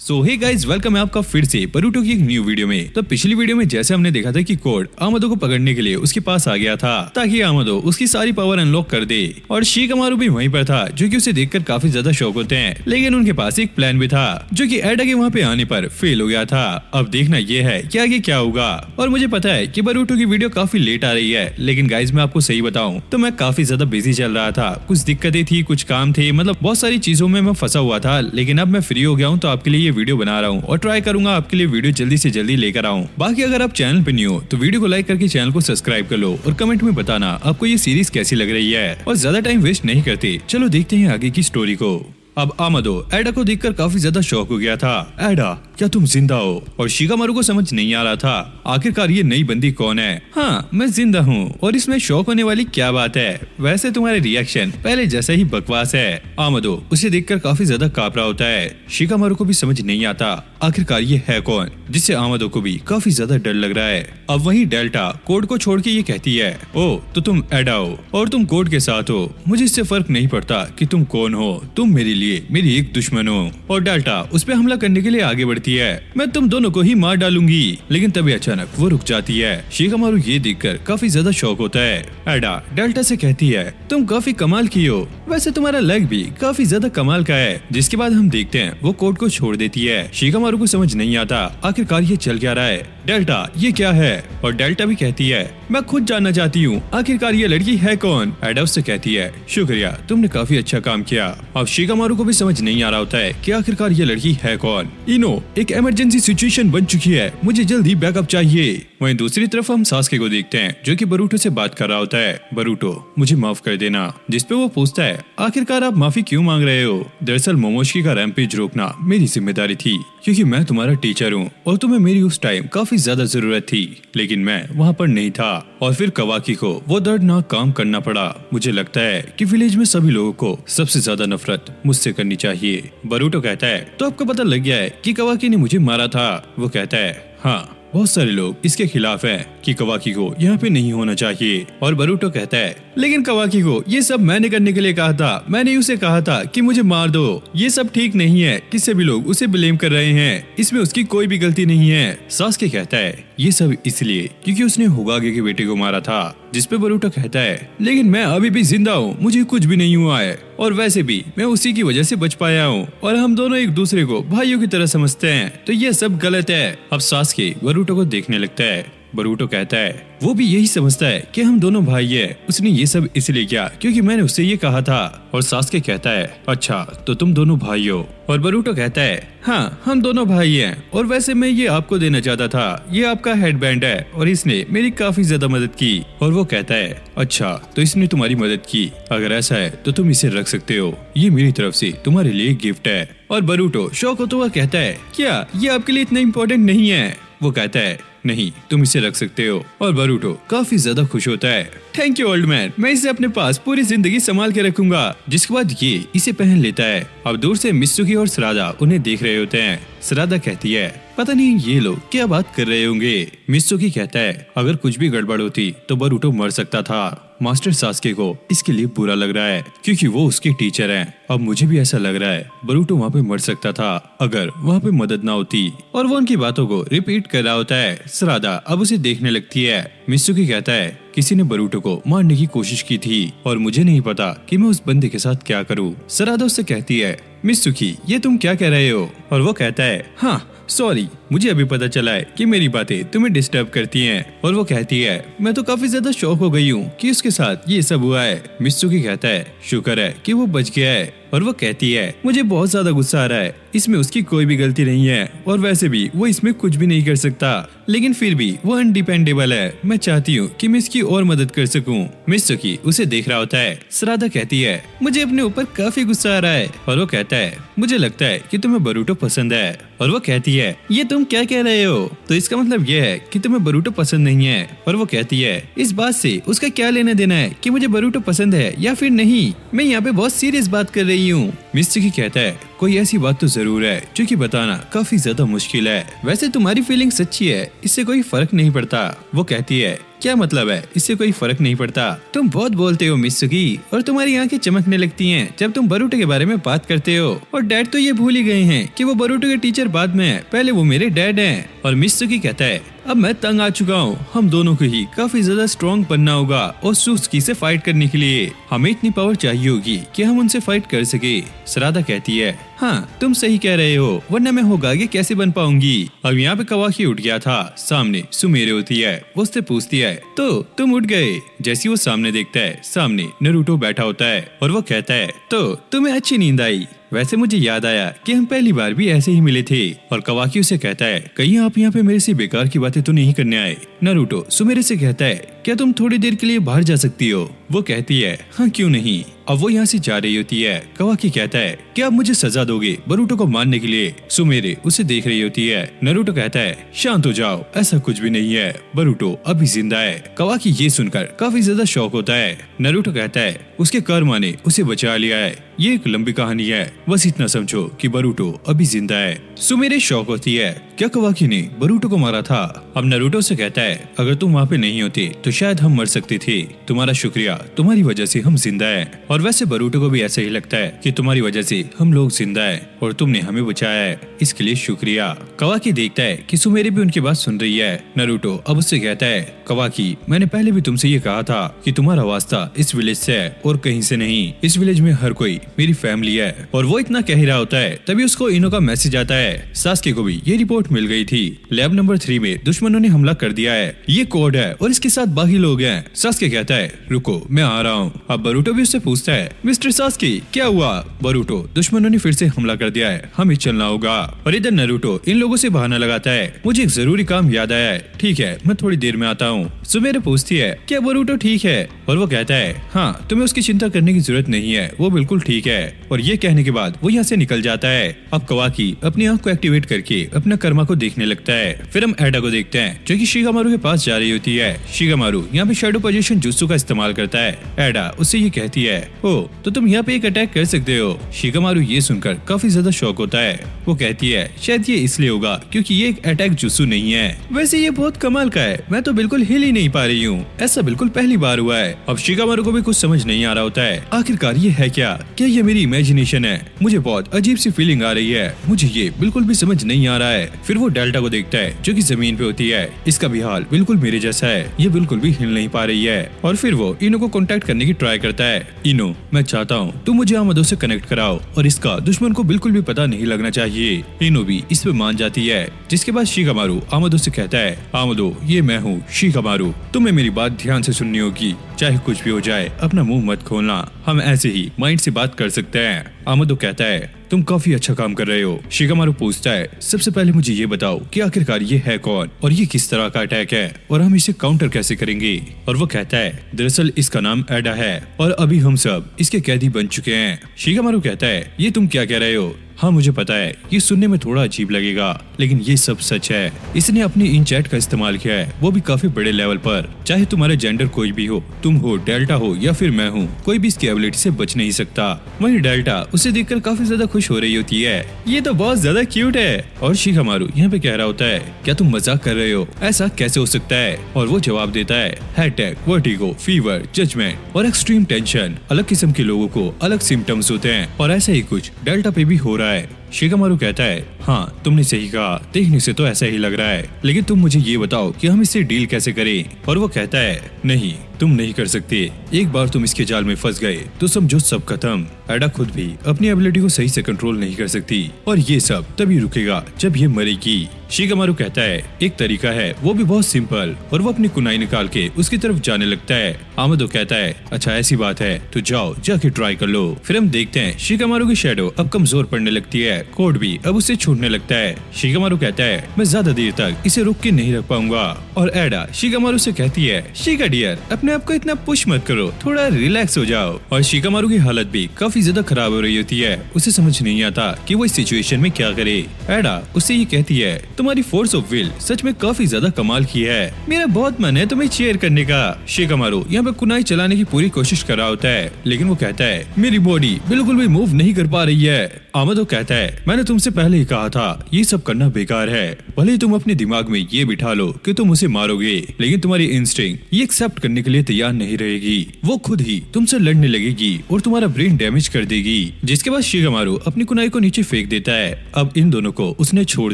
सो hey guys, welcome है आपका फिर से बरूटो की एक न्यू वीडियो में। तो पिछली वीडियो में जैसे हमने देखा था कि कोड आमदो को पकड़ने के लिए उसके पास आ गया था ताकि आमदो उसकी सारी पावर अनलॉक कर दे, और शिकामारू भी वहीं पर था जो कि उसे देखकर काफी ज्यादा शौक होते हैं। लेकिन उनके पास एक प्लान भी था जो कि एडा के वहाँ पे आने पर फेल हो गया था। अब देखना यह है कि आगे क्या होगा। और मुझे पता है कि बरूटो की वीडियो काफी लेट आ रही है, लेकिन गाइस मैं आपको सही बताऊं तो मैं काफी ज्यादा बिजी चल रहा था। कुछ दिक्कतें थी, कुछ काम थे, मतलब बहुत सारी चीजों में मैं फंसा हुआ था। लेकिन अब मैं फ्री हो गया हूँ तो आपके लिए ये वीडियो बना रहा हूँ और ट्राई करूंगा आपके लिए वीडियो जल्दी से जल्दी लेकर आऊं। बाकी अगर आप चैनल पे न्यू हो तो वीडियो को लाइक करके चैनल को सब्सक्राइब कर लो और कमेंट में बताना आपको ये सीरीज कैसी लग रही है। और ज्यादा टाइम वेस्ट नहीं करते, चलो देखते हैं आगे की स्टोरी को। अब आमदो एडा को देखकर काफी ज्यादा शौक हो गया था। एडा, क्या तुम जिंदा हो? और शिकामारू को समझ नहीं आ रहा था आखिरकार ये नई बंदी कौन है। हाँ, मैं जिंदा हूँ और इसमें शौक होने वाली क्या बात है। वैसे तुम्हारे रिएक्शन पहले जैसा ही बकवास है। आमदो उसे देखकर काफी ज्यादा कांप रहा होता है। शिकामारू को भी समझ नहीं आता आखिरकार ये है कौन, जिससे आमदो को भी काफी ज्यादा डर लग रहा है। अब वहीं डेल्टा कोड को छोड़ के ये कहती है, ओ तो तुम एडा हो और तुम कोड के साथ हो। मुझे इससे फर्क नहीं पड़ता कि तुम कौन हो, तुम मेरे लिए मेरी एक दुश्मन हो। और डेल्टा उस पे हमला करने के लिए आगे बढ़ती है। मैं तुम दोनों को ही मार डालूंगी। लेकिन तभी अचानक वो रुक जाती है। शिकामारू ये देखकर काफी ज्यादा शौक होता है। एडा डेल्टा से कहती है, तुम काफी कमाल की हो, वैसे तुम्हारा लेग भी काफी ज्यादा कमाल का है। जिसके बाद हम देखते हैं वो कोड को छोड़ देती है। शिकामारू को समझ नहीं आता आखिरकार ये चल क्या रहा है। डेल्टा ये क्या है? और डेल्टा भी कहती है, मैं खुद जानना चाहती हूँ आखिरकार ये लड़की है कौन। एडा उससे कहती है, शुक्रिया, तुमने काफी अच्छा काम किया। अब शिकामारू को भी समझ नहीं आ रहा होता है कि आखिरकार ये लड़की है कौन। इनो, एक इमरजेंसी सिचुएशन बन चुकी है, मुझे जल्दी बैकअप चाहिए। वहीं दूसरी तरफ हम सास्के को देखते हैं जो कि बरूटो से बात कर रहा होता है। बरूटो, मुझे माफ कर देना। जिसपे वो पूछता है, आखिरकार आप माफी क्यों मांग रहे हो? दरअसल मोमोशिकी का रैम्पेज रोकना मेरी जिम्मेदारी थी, क्योंकि मैं तुम्हारा टीचर हूँ और तुम्हें मेरी उस टाइम काफी ज्यादा जरूरत थी, लेकिन मैं वहाँ पर नहीं था। और फिर कवाकी को वो दर्दनाक काम करना पड़ा। मुझे लगता है कि विलेज में सभी लोगों को सबसे ज्यादा नफरत मुझसे करनी चाहिए। बरूटो कहता है, तो आपको पता लग गया है कि कवाकी ने मुझे मारा था? वो कहता है, हाँ, बहुत सारे लोग इसके खिलाफ हैं कि कवाकी को यहाँ पे नहीं होना चाहिए। और बरूटो कहता है, लेकिन कवाकी को ये सब मैंने करने के लिए कहा था, मैंने उसे कहा था कि मुझे मार दो। ये सब ठीक नहीं है कि सभी लोग उसे ब्लेम कर रहे हैं, इसमें उसकी कोई भी गलती नहीं है। सास्के कहता है, ये सब इसलिए क्योंकि उसने होगागे के बेटे को मारा था। जिसपे बरूटो कहता है, लेकिन मैं अभी भी जिंदा हूँ, मुझे कुछ भी नहीं हुआ है, और वैसे भी मैं उसी की वजह से बच पाया हूँ, और हम दोनों एक दूसरे को भाइयों की तरह समझते हैं, तो ये सब गलत है। अब सास्के बरूटो को देखने लगता है। बरूटो कहता है, वो भी यही समझता है कि हम दोनों भाई हैं। उसने ये सब इसलिए किया क्योंकि मैंने उससे ये कहा था। और सास्के कहता है, अच्छा तो तुम दोनों भाई हो? और बरूटो कहता है, हाँ, हम दोनों भाई हैं, और वैसे मैं ये आपको देना चाहता था। ये आपका हेडबैंड है और इसने मेरी काफी ज्यादा मदद की। और वो कहता है, अच्छा तो इसने तुम्हारी मदद की, अगर ऐसा है तो तुम इसे रख सकते हो, ये मेरी तरफ से तुम्हारे लिए गिफ्ट है। और बरूटो शौक होता हुआ कहता है, क्या ये आपके लिए इतना इम्पोर्टेंट नहीं है? वो कहता है, नहीं, तुम इसे रख सकते हो। और बरूटो काफी ज्यादा खुश होता है। थैंक यू ओल्ड मैन, मैं इसे अपने पास पूरी जिंदगी संभाल के रखूंगा। जिसके बाद ये इसे पहन लेता है। अब दूर से मित्सुकी और सरादा उन्हें देख रहे होते हैं। सरादा कहती है, पता नहीं ये लोग क्या बात कर रहे होंगे। मित्सुकी कहता है, अगर कुछ भी गड़बड़ होती तो बरूटो मर सकता था। मास्टर सास्के को इसके लिए बुरा लग रहा है क्योंकि वो उसके टीचर हैं। अब मुझे भी ऐसा लग रहा है बरूटो वहाँ पे मर सकता था अगर वहाँ पे मदद ना होती। और वो उनकी बातों को रिपीट कर रहा होता है। सरादा अब उसे देखने लगती है। मित्सुकी कहता है, किसी ने बरूटो को मारने की कोशिश की थी और मुझे नहीं पता कि मैं उस बंदे के साथ क्या करूं। सरादा उससे कहती है, मित्सुकी ये तुम क्या कह रहे हो? और वो कहता है, हाँ सॉरी, मुझे अभी पता चला है कि मेरी बातें तुम्हें डिस्टर्ब करती हैं। और वो कहती है, मैं तो काफी ज्यादा शौक हो गई हूँ कि उसके साथ ये सब हुआ है। मित्सुकी कहता है, शुक्र है कि वो बच गया है। और वो कहती है, मुझे बहुत ज्यादा गुस्सा आ रहा है, इसमें उसकी कोई भी गलती नहीं है, और वैसे भी वो इसमें कुछ भी नहीं कर सकता, लेकिन फिर भी वो अनडिपेंडेबल है। मैं चाहती हूँ कि मैं इसकी और मदद कर सकूं। मित्सुकी उसे देख रहा होता है। सरादा कहती है, मुझे अपने ऊपर काफी गुस्सा आ रहा है। और वो कहता है, मुझे लगता है कि तुम्हें बरूटो पसंद है। और वो कहती है, ये तुम क्या कह रहे हो? तो इसका मतलब ये है कि तुम्हें बरूटो पसंद नहीं है। और वो कहती है, इस बात से उसका क्या लेना देना है कि मुझे बरूटो पसंद है या फिर नहीं, मैं यहाँ पे बहुत सीरियस बात कर रही हूँ। मित्सुकी कहता है, कोई ऐसी बात तो जरूर है जो कि बताना काफी ज्यादा मुश्किल है। वैसे तुम्हारी फीलिंग सच्ची है, इससे कोई फर्क नहीं पड़ता। वो कहती है, क्या मतलब है, इससे कोई फर्क नहीं पड़ता। तुम बहुत बोलते हो मित्सुकी, और तुम्हारी आंखें चमकने लगती हैं जब तुम बोरुतो के बारे में बात करते हो। और डैड तो ये भूल ही गए हैं कि वो बोरुतो के टीचर बाद में है, पहले वो मेरे डैड हैं। और मित्सुकी कहता है अब मैं तंग आ चुका हूँ, हम दोनों को ही काफी ज्यादा स्ट्रॉन्ग बनना होगा और सुजुकी से फाइट करने के लिए हमें इतनी पावर चाहिए होगी कि हम उनसे फाइट कर सके। सरादा कहती है हाँ तुम सही कह रहे हो, वरना मैं होकागे कैसे बन पाऊंगी। अब यहाँ पे कवाकी उठ गया था। सामने सुमेरे होती है, वो उससे पूछती है तो तुम उठ गए। जैसी वो सामने देखता है, सामने नारुतो बैठा होता है और वो कहता है तो तुम्हें अच्छी नींद आई। वैसे मुझे याद आया कि हम पहली बार भी ऐसे ही मिले थे। और कवाकी उसे कहता है कहीं आप यहाँ पे मेरे से बेकार की बातें तो नहीं करने आए। नारुतो सुमेरे से कहता है क्या तुम थोड़ी देर के लिए बाहर जा सकती हो। वो कहती है हाँ क्यों नहीं। अब वो यहाँ से जा रही होती है। कवाकी कहता है कि आप मुझे सजा दोगे बोरुतो को मारने के लिए। सुमेरे उसे देख रही होती है। नारुतो कहता है शांत हो जाओ, ऐसा कुछ भी नहीं है, बोरुतो अभी जिंदा है। कवाकी ये सुनकर काफी ज्यादा शौक होता है। नारुतो कहता है उसके कर्मा ने उसे बचा लिया है, ये एक लंबी कहानी है, बस इतना समझो कि बोरुतो अभी जिंदा है। सुमेरे शौक होती है क्या कवाकी ने बोरुतो को मारा था। अब नारुतो से कहता है अगर तुम वहाँ पे नहीं होते तो शायद हम मर सकते थे, तुम्हारा शुक्रिया, तुम्हारी वजह से हम जिंदा हैं। और वैसे बोरुतो को भी ऐसा ही लगता है कि तुम्हारी वजह से हम लोग जिंदा हैं और तुमने हमें बचाया है, इसके लिए शुक्रिया। कवाकी देखता है कि सुमेरे भी उनकी बात सुन रही है। नारुतो अब उससे कहता है कवाकी मैंने पहले भी तुमसे ये कहा था कि तुम्हारा वास्ता इस विलेज से है और कहीं से नहीं, इस विलेज में हर कोई मेरी फैमिली है। और वो इतना कह ही रहा होता है तभी उसको इनो का मैसेज आता है। सास्के को भी ये रिपोर्ट मिल गई थी, लैब नंबर 3 में दुश्मनों ने हमला कर दिया है, ये कोड है और इसके साथ बाकी लोग हैं। सास्के कहता है रुको मैं आ रहा हूँ। अब बोरुतो भी उससे पूछता है मिस्टर सास्के क्या हुआ। बोरुतो दुश्मनों ने फिर से हमला कर दिया है, हमें चलना होगा। और इधर नारुतो इन लोगों से बहाना लगाता है मुझे एक जरूरी काम याद आया है, ठीक है मैं थोड़ी देर में आता हूँ। सुमेरे पूछती है क्या बोरुतो ठीक है, और वो कहता है हाँ तुम्हें उसकी चिंता करने की जरूरत नहीं है, वो बिल्कुल ठीक है। और ये कहने के बाद वो यहाँ से निकल जाता है। अब कवाकी अपनी आंख को एक्टिवेट करके अपना कर्मा को देखने लगता है। फिर हम एडा को देखते हैं जो कि शिगामारू के पास जा रही होती है। शिगामारू यहाँ पे शैडो पोजीशन जुत्सु का इस्तेमाल करता है। एडा उससे ये कहती है ओ तो तुम यहाँ पे एक अटैक कर सकते हो। शिगामारू ये सुनकर काफी ज्यादा शौक होता है। वो कहती है शायद ये इसलिए होगा क्योंकि ये एक अटैक जुत्सु नहीं है, वैसे ये बहुत कमाल का है, मैं तो बिल्कुल हिल ही नहीं पा रही हूँ, ऐसा बिल्कुल पहली बार हुआ है। अब शिगामारू को भी कुछ समझ नहीं आ रहा होता है, आखिरकार ये है क्या ये मेरी इमेजिनेशन है, मुझे बहुत अजीब सी फीलिंग आ रही है, मुझे ये बिल्कुल भी समझ नहीं आ रहा है। फिर वो डेल्टा को देखता है जो कि जमीन पे होती है, इसका भी हाल बिल्कुल मेरे जैसा है, ये बिल्कुल भी हिल नहीं पा रही है। और फिर वो इनो को कांटेक्ट करने की ट्राई करता है। इनो मैं चाहता हूँ तुम मुझे आमदो से कनेक्ट कराओ और इसका दुश्मन को बिल्कुल भी पता नहीं लगना चाहिए। इनो भी इस पे मान जाती है, जिसके बाद शिगामारू आमदो से कहता है आमदो ये मैं हूँ शिगामारू, तुम्हें मेरी बात ध्यान से सुननी होगी, चाहे कुछ भी हो जाए अपना मुंह मत खोलना, हम ऐसे ही माइंड से बात कर सकते हैं। आमदो कहता है तुम काफी अच्छा काम कर रहे हो। शिगामारू पूछता है सबसे पहले मुझे ये बताओ कि आखिरकार ये है कौन और ये किस तरह का अटैक है और हम इसे काउंटर कैसे करेंगे। और वो कहता है दरअसल इसका नाम एडा है और अभी हम सब इसके कैदी बन चुके हैं। शिगामारू कहता है ये तुम क्या कह रहे हो। हाँ मुझे पता है ये सुनने में थोड़ा अजीब लगेगा लेकिन ये सब सच है, इसने अपनी इन चैट का इस्तेमाल किया है, वो भी काफी बड़े लेवल पर, चाहे तुम्हारा जेंडर कोई भी हो, तुम हो डेल्टा हो या फिर मैं हूँ, कोई भी इसकी एबिलिटी से बच नहीं सकता। वहीं डेल्टा उसे देखकर काफी ज्यादा खुश हो रही होती है, ये तो बहुत ज्यादा क्यूट है। और शिगामारू यहाँ पे कह रहा होता है क्या तुम मजाक कर रहे हो, ऐसा कैसे हो सकता है। और वो जवाब देता है हेडेक, वर्टिगो, फीवर, जजमेंट और एक्सट्रीम टेंशन, अलग किस्म के लोगों को अलग सिम्टम्स होते हैं और ऐसा ही कुछ डेल्टा पे भी हो रहा है। शिगामारू कहता है हाँ तुमने सही कहा, देखने से तो ऐसा ही लग रहा है, लेकिन तुम मुझे ये बताओ कि हम इससे डील कैसे करें। और वो कहता है नहीं तुम नहीं कर सकते, एक बार तुम इसके जाल में फंस गए तो समझो सब खत्म। एडा खुद भी अपनी एबिलिटी को सही से कंट्रोल नहीं कर सकती और ये सब तभी रुकेगा जब ये मरेगी। शिगामारू कहता है एक तरीका है, वो भी बहुत सिंपल, और वो अपनी कुनाई निकाल के उसकी तरफ जाने लगता है। आमदो कहता है अच्छा ऐसी बात है तो जाओ जाके ट्राई कर लो। फिर हम देखते हैं शिगामारू की शैडो अब कमजोर पड़ने लगती है, कोड भी अब उसे छूटने लगता है। शिगामारू कहता है मैं ज्यादा देर तक इसे रोक के नहीं रख पाऊंगा। और एडा शिगामारू से कहती है शिगा डियर अपने आप को इतना पुश मत करो, थोड़ा रिलैक्स हो जाओ। और शिगामारू की हालत भी काफी ज्यादा खराब हो रही होती है, उसे समझ नहीं आता कि वो इस सिचुएशन में क्या करे। एडा उससे ये कहती है तुम्हारी फोर्स ऑफ विल सच में काफी ज्यादा कमाल की है, मेरा बहुत मन है तुम्हें चीयर करने का। शिगामारू यहाँ पे कुनाई चलाने की पूरी कोशिश कर रहा होता है, लेकिन वो कहता है मेरी बॉडी बिल्कुल भी मूव नहीं कर पा रही है। आमादो कहता है, मैंने तुमसे पहले ही कहा था ये सब करना बेकार है। भले ही तुम अपने दिमाग में ये बिठा लो कि तुम उसे मारोगे, लेकिन तुम्हारी इंस्टिंक्ट ये एक्सेप्ट करने के लिए तैयार नहीं रहेगी। वो खुद ही तुमसे लड़ने लगेगी और तुम्हारा ब्रेन डैमेज कर देगी। जिसके बाद शिगामारू अपनी कुनाई को नीचे फेंक देता है। अब इन दोनों को उसने छोड़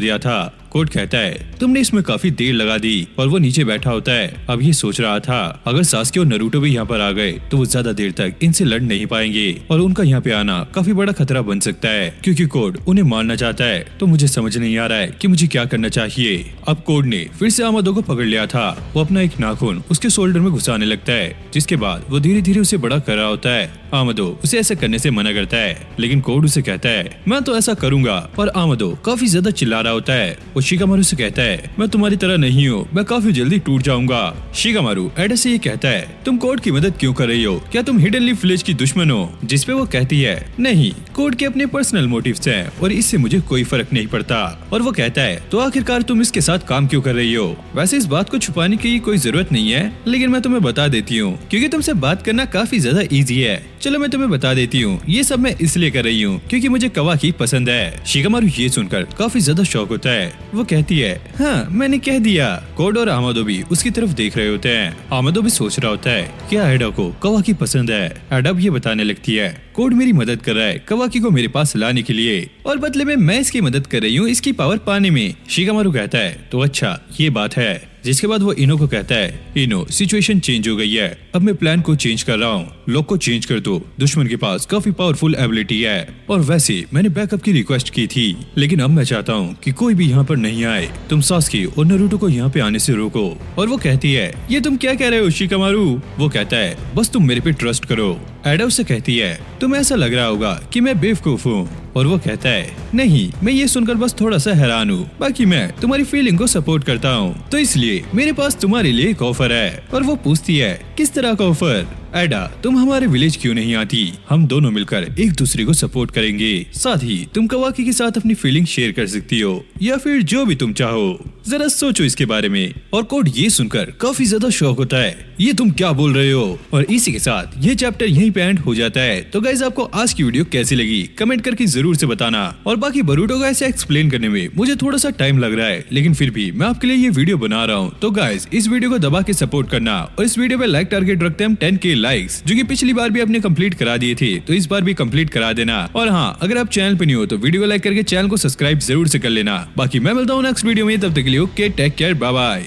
दिया था। कोड कहता है, तुमने इसमें काफी देर लगा दी। और वो नीचे बैठा होता है। अब ये सोच रहा था अगर सास्के और नरूटो भी यहाँ पर आ गए तो वो ज्यादा देर तक इनसे लड़ नहीं पाएंगे और उनका यहाँ पे आना काफी बड़ा खतरा बन सकता है, क्योंकि कोड उन्हें मारना चाहता है। तो मुझे समझ नहीं आ रहा है कि मुझे क्या करना चाहिए। अब कोड ने फिर से आमादो को पकड़ लिया था। वो अपना एक नाखून उसके शोल्डर में घुसाने लगता है, जिसके बाद वो धीरे धीरे उसे बड़ा कर रहा होता है। आमादो उसे ऐसा करने से मना करता है, लेकिन कोड उसे कहता है, मैं तो ऐसा करूंगा। पर आमादो काफी ज्यादा चिल्ला रहा होता है। वो शिगामारू से कहता है, मैं तुम्हारी तरह नहीं हूँ, मैं काफी जल्दी टूट जाऊंगा। शिगामारू एडा से ये कहता है, तुम कोड की मदद क्यों कर रही हो? क्या तुम हिडन लीफ विलेज की दुश्मन हो? जिस पे वो कहती है, नहीं, कोड के अपने पर्सनल मोटिव्स हैं और इससे मुझे कोई फर्क नहीं पड़ता। और वो कहता है, तो आखिरकार तुम इसके साथ काम क्यों कर रही हो? वैसे इस बात को छुपाने की कोई जरूरत नहीं है, लेकिन मैं तुम्हें बता देती हूँ क्योंकि तुमसे बात करना काफी ज्यादा इजी है। चलो मैं तुम्हें बता देती हूँ, ये सब मैं इसलिए कर रही हूँ क्योंकि मुझे कवाकी पसंद है। शिगामारू ये सुनकर काफी ज्यादा शौक होता है। वो कहती है, हाँ मैंने कह दिया। कोड और आमादो भी उसकी तरफ देख रहे होते हैं। आमादो भी सोच रहा होता है क्या एडा को कवाकी पसंद है। एडा भी ये बताने लगती है, कोड मेरी मदद कर रहा है कवाकी को मेरे पास लाने के लिए और बदले में मैं इसकी मदद कर रही हूँ इसकी पावर पाने में। शिगामारू कहता है, तो अच्छा ये बात है। जिसके बाद वो इनो को कहता है, इनो सिचुएशन चेंज हो गई है, अब मैं प्लान को चेंज कर रहा हूँ, लोग को चेंज कर दो। दुश्मन के पास काफी पावरफुल एबिलिटी है और वैसे मैंने बैकअप की रिक्वेस्ट की थी, लेकिन अब मैं चाहता हूँ कि कोई भी यहाँ पर नहीं आए। तुम सास्के और नरूटो को यहाँ पे आने से रोको। और वो कहती है, ये तुम क्या कह रहे हो शिगामारू? वो कहता है, बस तुम मेरे पे ट्रस्ट करो। एडा उससे कहती है, तुम्हें ऐसा लग रहा होगा कि मैं बेवकूफ हूँ। और वो कहता है, नहीं, मैं ये सुनकर बस थोड़ा सा हैरान हूँ, बाकी मैं तुम्हारी फीलिंग को सपोर्ट करता हूँ, तो इसलिए मेरे पास तुम्हारे लिए एक ऑफर है। और वो पूछती है, किस तरह का ऑफर? एडा, तुम हमारे विलेज क्यों नहीं आती? हम दोनों मिलकर एक दूसरे को सपोर्ट करेंगे, साथ ही तुम कवाकी के साथ अपनी फीलिंग शेयर कर सकती हो या फिर जो भी तुम चाहो। जरा सोचो इसके बारे में। और कोड ये सुनकर काफी ज्यादा शौक होता है, ये तुम क्या बोल रहे हो? और इसी के साथ ये चैप्टर यहीं पे एंड हो जाता है। तो गाइस आपको आज की वीडियो कैसी लगी कमेंट करके जरूर से बताना। और बाकी बोरुटो को ऐसे एक्सप्लेन करने में मुझे थोड़ा सा टाइम लग रहा है, लेकिन फिर भी मैं आपके लिए ये वीडियो बना रहा हूँ। तो गाइस इस वीडियो को दबा के सपोर्ट करना और इस वीडियो पे लाइक टारगेट रखते हैं 10K लाइक्स, जो कि पिछली बार भी आपने कंप्लीट करा दिए थे, तो इस बार भी कंप्लीट करा देना। और हाँ, अगर आप चैनल पे नहीं हो तो वीडियो को लाइक करके चैनल को सब्सक्राइब जरूर से कर लेना। बाकी मैं मिलता हूँ नेक्स्ट वीडियो में, तब तक के लिए okay, take care, bye bye.